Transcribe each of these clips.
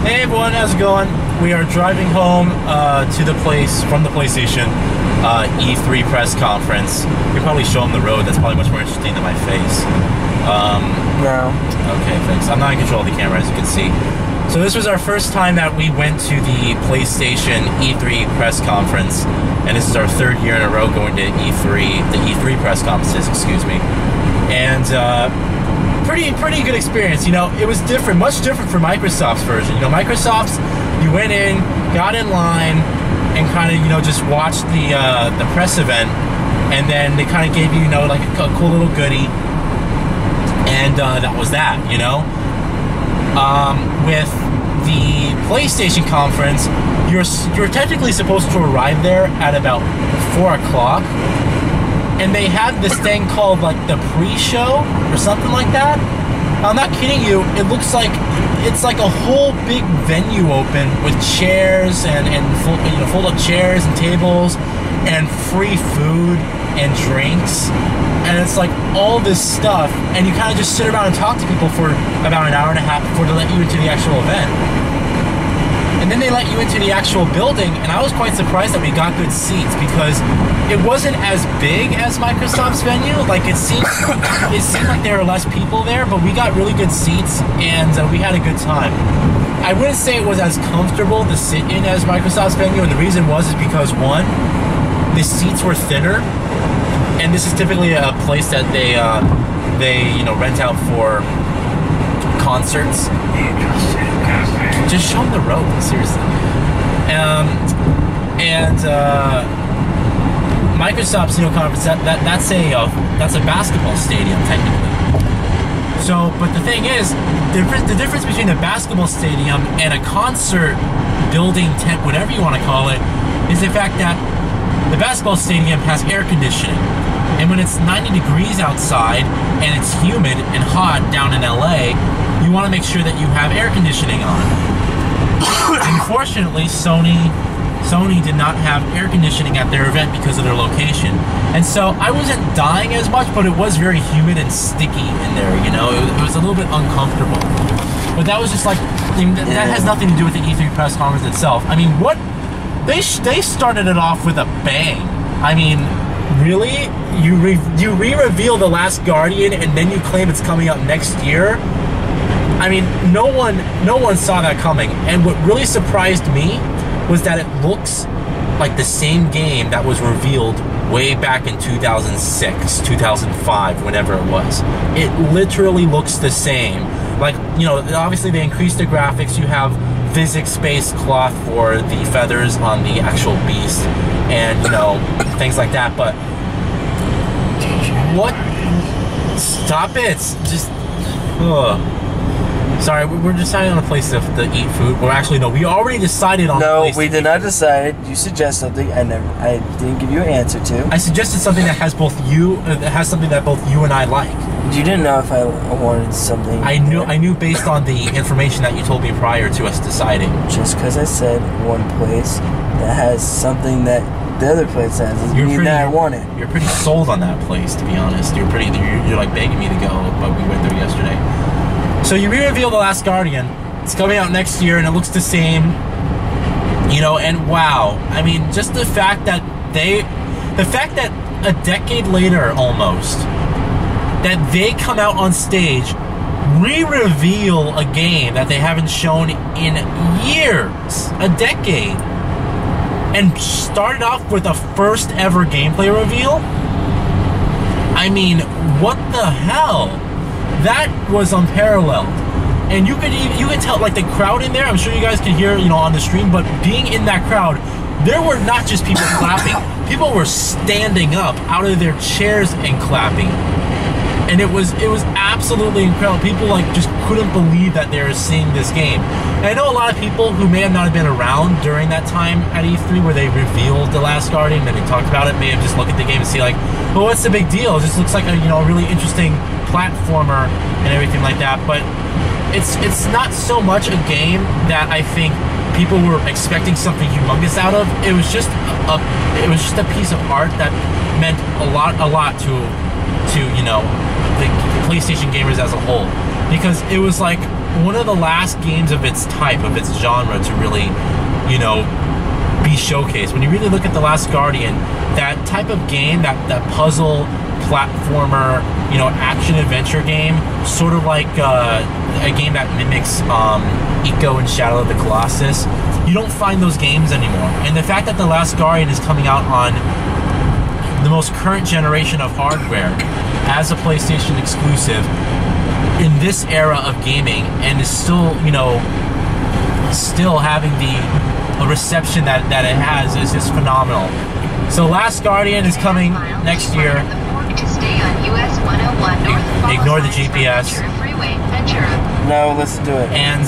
Hey everyone, how's it going? We are driving home from the PlayStation E3 press conference. You probably show them the road. That's probably much more interesting than my face. No. Okay, thanks. I'm not in control of the camera, as you can see. So this was our first time that we went to the PlayStation E3 press conference, and this is our third year in a row going to the E3 press conferences, excuse me. And pretty good experience. You know, it was different, much different for Microsoft's version. You know, Microsoft's, you went in, got in line, and kind of, you know, just watched the press event, and then they kind of gave you, you know, like a cool little goodie, and that was that, you know. With the PlayStation conference, you're technically supposed to arrive there at about 4 o'clock, and they have this thing called like the pre-show or something like that. I'm not kidding you. It looks like it's like a whole big venue open with chairs and fold-up chairs and tables and free food and drinks, and it's like all this stuff, and you kind of just sit around and talk to people for about an hour and a half before they let you into the actual event. And then they let you into the actual building, and I was quite surprised that we got good seats, because it wasn't as big as Microsoft's venue. Like it seemed like there were less people there, but we got really good seats, and we had a good time. I wouldn't say it was as comfortable to sit in as Microsoft's venue, and the reason is because one, the seats were thinner, and this is typically a place that they you know, rent out for concerts. Just show them the road, seriously. Microsoft's, you know, conference, that's a basketball stadium technically. So, but the thing is, the difference between a basketball stadium and a concert building, tent, whatever you want to call it, is the fact that the basketball stadium has air conditioning. And when it's 90 degrees outside and it's humid and hot down in LA, you want to make sure that you have air conditioning on. Unfortunately, Sony did not have air conditioning at their event because of their location. And so I wasn't dying as much, but it was very humid and sticky in there, you know? It was a little bit uncomfortable. But that was just like, that has nothing to do with the E3 press conference itself. I mean, they started it off with a bang. I mean, really? You re-reveal The Last Guardian and then you claim it's coming out next year? I mean, no one saw that coming. And what really surprised me was that it looks like the same game that was revealed way back in 2006, 2005, whenever it was. It literally looks the same. Like, you know, obviously they increased the graphics. You have physics-based cloth for the feathers on the actual beast, and, you know, things like that. But what? Stop it! Just, ugh. Sorry, we're deciding on a place to eat food. Well, actually, no, we already decided on a place. No, we did not decide. You suggest something, and I didn't give you an answer to. I suggested something that has something that both you and I like. You didn't know if I wanted something. I knew based on the information that you told me prior to us deciding. Just because I said one place that has something that the other place has doesn't mean that I want it. You're pretty sold on that place, to be honest. You're like begging me to go, but we went there yesterday. So you re-reveal The Last Guardian. It's coming out next year, and it looks the same. You know, and wow. I mean, just the fact that a decade later, almost, that they come out on stage, re-reveal a game that they haven't shown in years, a decade, and started off with a first ever gameplay reveal? I mean, what the hell? That was unparalleled, and you could tell, like, the crowd in there. I'm sure you guys can hear, you know, on the stream, but being in that crowd, there were not just people clapping. People were standing up out of their chairs and clapping, and it was absolutely incredible. People, like, just couldn't believe that they were seeing this game. And I know a lot of people who may have not been around during that time at E3 where they revealed The Last Guardian and they talked about it, may have just looked at the game and see, like, well, what's the big deal? It just looks like a, you know, a really interesting platformer and everything like that. But it's not so much a game that I think people were expecting something humongous out of. It was just a piece of art that meant a lot to you know, the PlayStation gamers as a whole, because it was like, one of the last games of its type, of its genre, to really, you know, be showcased. When you really look at The Last Guardian, that type of game, that puzzle platformer, you know, action adventure game, sort of like a game that mimics Ico and Shadow of the Colossus, you don't find those games anymore. And the fact that The Last Guardian is coming out on the most current generation of hardware as a PlayStation exclusive in this era of gaming, and is still, you know, still having the reception that it has, is just phenomenal. So Last Guardian is coming next year. Ignore the GPS. No, let's do it. And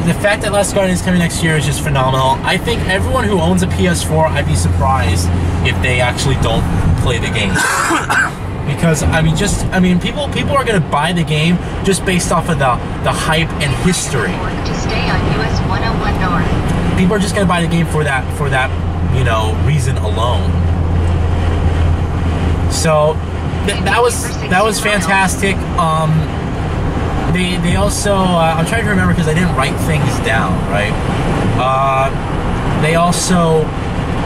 the fact that Last Guardian is coming next year is just phenomenal. I think everyone who owns a PS4, I'd be surprised if they actually don't play the game. Because people are gonna buy the game just based off of the hype and history. People are just gonna buy the game for that you know, reason alone. So that was fantastic. They also I'm trying to remember because I didn't write things down, right? They also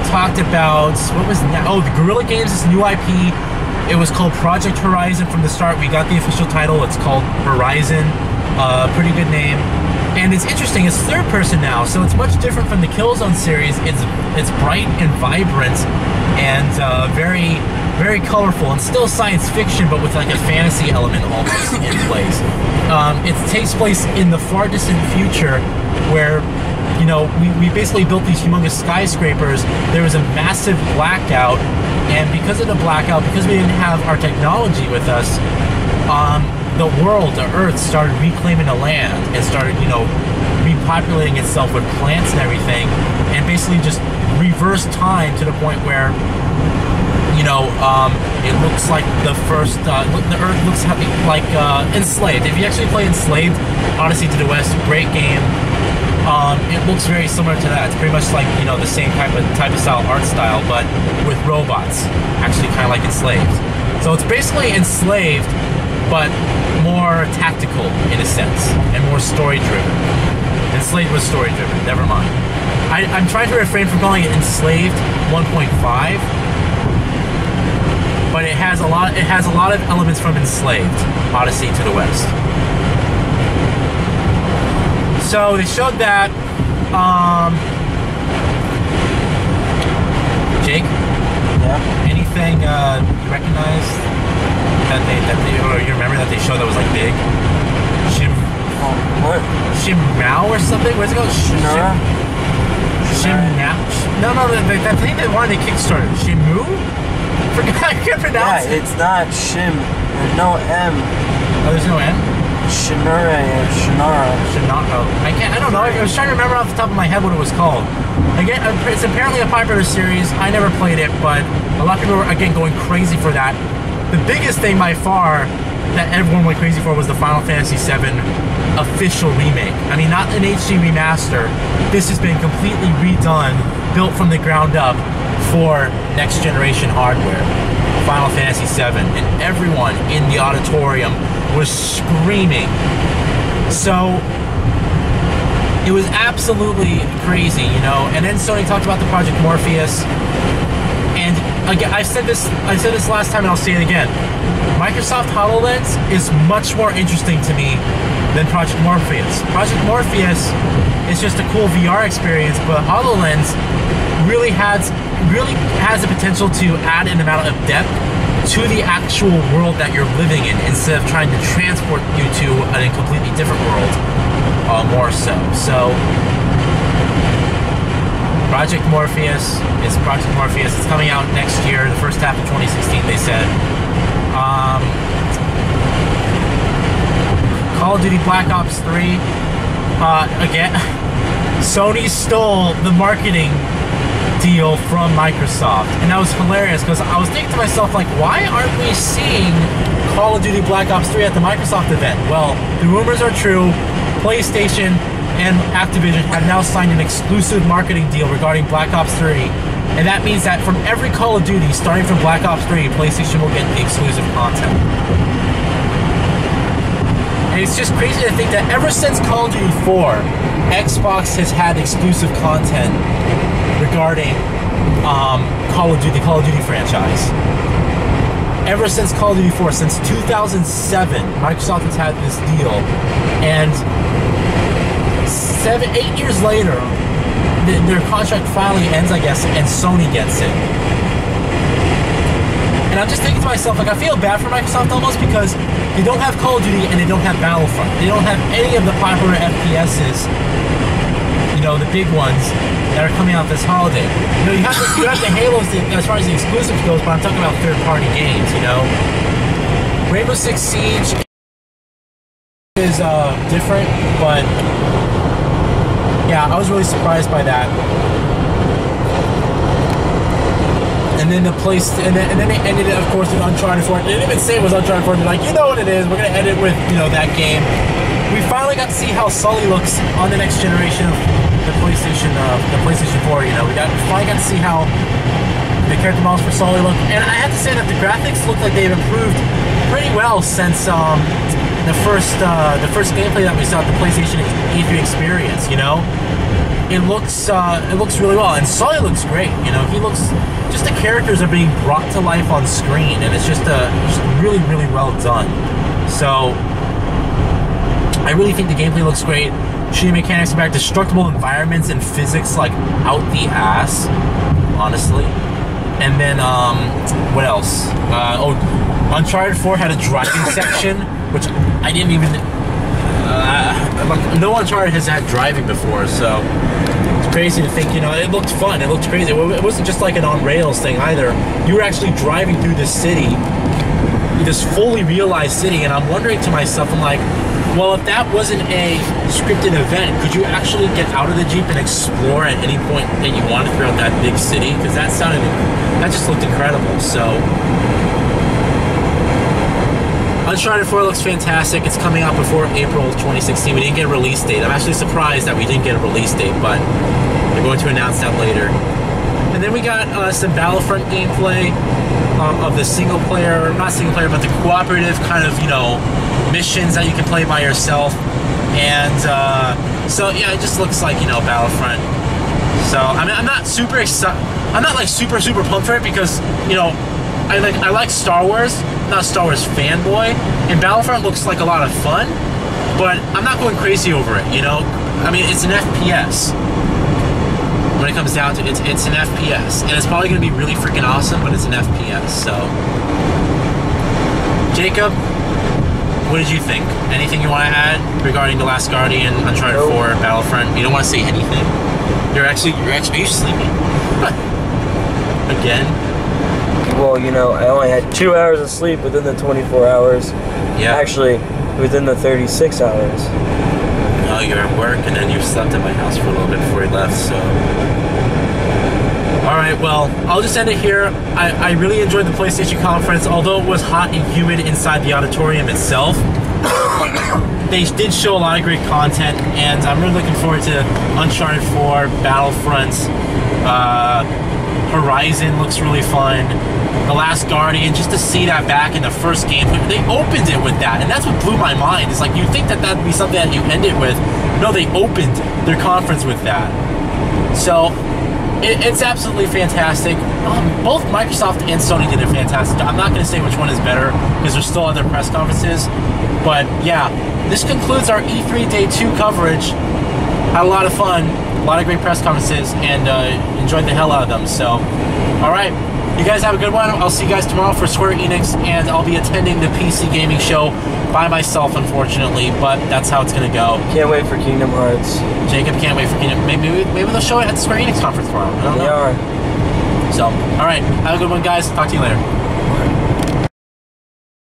talked about, what was that? Oh, the Guerrilla Games, this new IP. It was called Project Horizon from the start. We got the official title. It's called Horizon. Pretty good name. And it's interesting. It's third person now, so it's much different from the Killzone series. It's bright and vibrant and very, very colorful, and still science fiction, but with like a fantasy element almost in place. It takes place in the far distant future, where, you know, we basically built these humongous skyscrapers. There was a massive blackout, and because of the blackout, because we didn't have our technology with us, the world, the Earth, started reclaiming the land and started, you know, repopulating itself with plants and everything, and basically just reversed time to the point where, you know, it looks like the first, the Earth looks like Enslaved. If you actually play Enslaved, Odyssey to the West, great game. It looks very similar to that. It's pretty much like, you know, the same type of style, art style, but with robots, actually kind of like Enslaved. So it's basically Enslaved, but more tactical in a sense, and more story-driven. Enslaved was story-driven, never mind. I'm trying to refrain from calling it Enslaved 1.5, but it has a lot of elements from Enslaved, Odyssey to the West. So they showed that. Jake? Yeah? Anything you recognize that they, or you remember that they showed that was like big? What? Shimao or something? What's it called? Shinura? No, that thing they wanted to kickstart. Shimu? I can't pronounce it. Yeah, it's not Shim. There's no M. Oh, there's no M? Shinura or Shinara. I don't know. I was trying to remember off the top of my head what it was called. Again, it's apparently a popular series. I never played it, but a lot of people were, again, going crazy for that. The biggest thing by far that everyone went crazy for was the Final Fantasy VII official remake. I mean, not an HD remaster. This has been completely redone, built from the ground up for next generation hardware. Final Fantasy VII, and everyone in the auditorium was screaming. So it was absolutely crazy, you know. And then Sony talked about the Project Morpheus. And again, I said this last time, and I'll say it again. Microsoft HoloLens is much more interesting to me than Project Morpheus. Project Morpheus is just a cool VR experience, but HoloLens really has the potential to add an amount of depth to the actual world that you're living in, instead of trying to transport you to a completely different world, more so. So Project Morpheus is Project Morpheus. It's coming out next year, the first half of 2016, they said. Call of Duty Black Ops 3. Again, Sony stole the marketing deal from Microsoft, and that was hilarious, because I was thinking to myself, like, why aren't we seeing Call of Duty Black Ops 3 at the Microsoft event? Well, the rumors are true. PlayStation and Activision have now signed an exclusive marketing deal regarding Black Ops 3, and that means that from every Call of Duty, starting from Black Ops 3, PlayStation will get the exclusive content. it's just crazy to think that ever since Call of Duty 4, Xbox has had exclusive content regarding Call of Duty franchise. Ever since Call of Duty 4, since 2007, Microsoft has had this deal, and 8 years later, their contract finally ends, I guess, and Sony gets it. And I'm just thinking to myself, like, I feel bad for Microsoft almost because they don't have Call of Duty and they don't have Battlefront. They don't have any of the popular FPSs, you know, the big ones that are coming out this holiday. You know, you have the Halos as far as the exclusives goes, but I'm talking about third-party games, you know. Rainbow Six Siege is different, but yeah, I was really surprised by that. And then the place, and then they ended it, of course, with Uncharted 4. They didn't even say it was Uncharted 4. They're like, you know what it is. We're gonna end it with, you know, that game. We finally got to see how Sully looks on the next generation of the PlayStation 4. You know, we finally got to see how the character models for Sully look. And I have to say that the graphics look like they've improved pretty well since the first gameplay that we saw at the PlayStation E3 experience. You know. It looks really well, and Sully looks great. You know, he looks, just the characters are being brought to life on screen, and it's just really, really well done. So I really think the gameplay looks great. Shooting mechanics are back, destructible environments and physics like out the ass, honestly. And then what else? Uncharted 4 had a driving section, which I didn't even. No Uncharted has had driving before, so it's crazy to think, you know, it looked fun, it looked crazy. It wasn't just like an on-rails thing either. You were actually driving through this city, this fully realized city, and I'm wondering to myself, I'm like, well, if that wasn't a scripted event, could you actually get out of the Jeep and explore at any point that you wanted throughout that big city? Because that just looked incredible, so. Uncharted 4 looks fantastic. It's coming out before April 2016. We didn't get a release date. I'm actually surprised that we didn't get a release date, but they're going to announce that later. And then we got some Battlefront gameplay of the single player, not single player, but the cooperative kind of, you know, missions that you can play by yourself. And so yeah, it just looks like, you know, Battlefront. So I mean, I'm not super excited. I'm not like super pumped for it because, you know, I like Star Wars. I'm not a Star Wars fanboy, and Battlefront looks like a lot of fun, but I'm not going crazy over it, you know? I mean, it's an FPS. When it comes down to it, it's an FPS, and it's probably going to be really freaking awesome, but it's an FPS, so. Jacob, what did you think? Anything you want to add regarding The Last Guardian, Uncharted 4, Battlefront? You don't want to say anything? Are you sleeping? Again? Well, you know, I only had 2 hours of sleep within the 24 hours. Yeah. Actually, within the 36 hours. No, you're at work, and then you slept at my house for a little bit before you left, so. Alright, well, I'll just end it here. I really enjoyed the PlayStation conference, although it was hot and humid inside the auditorium itself. They did show a lot of great content, and I'm really looking forward to Uncharted 4, Battlefront, Horizon looks really fun. The Last Guardian, just to see that back in the first game. They opened it with that, and that's what blew my mind. It's like, you'd think that that'd be something that you end it with. No, they opened their conference with that. So, it's absolutely fantastic. Both Microsoft and Sony did a fantastic job. I'm not going to say which one is better, because there's still other press conferences. But, yeah, this concludes our E3 Day 2 coverage. Had a lot of fun. A lot of great press conferences, and enjoyed the hell out of them. So, alright, you guys have a good one. I'll see you guys tomorrow for Square Enix, and I'll be attending the PC Gaming Show by myself, unfortunately, but that's how it's going to go. Can't wait for Kingdom Hearts. Jacob can't wait for Kingdom. Maybe they'll show it at the Square Enix conference tomorrow. I don't know. They are. So, alright, have a good one, guys. Talk to you later.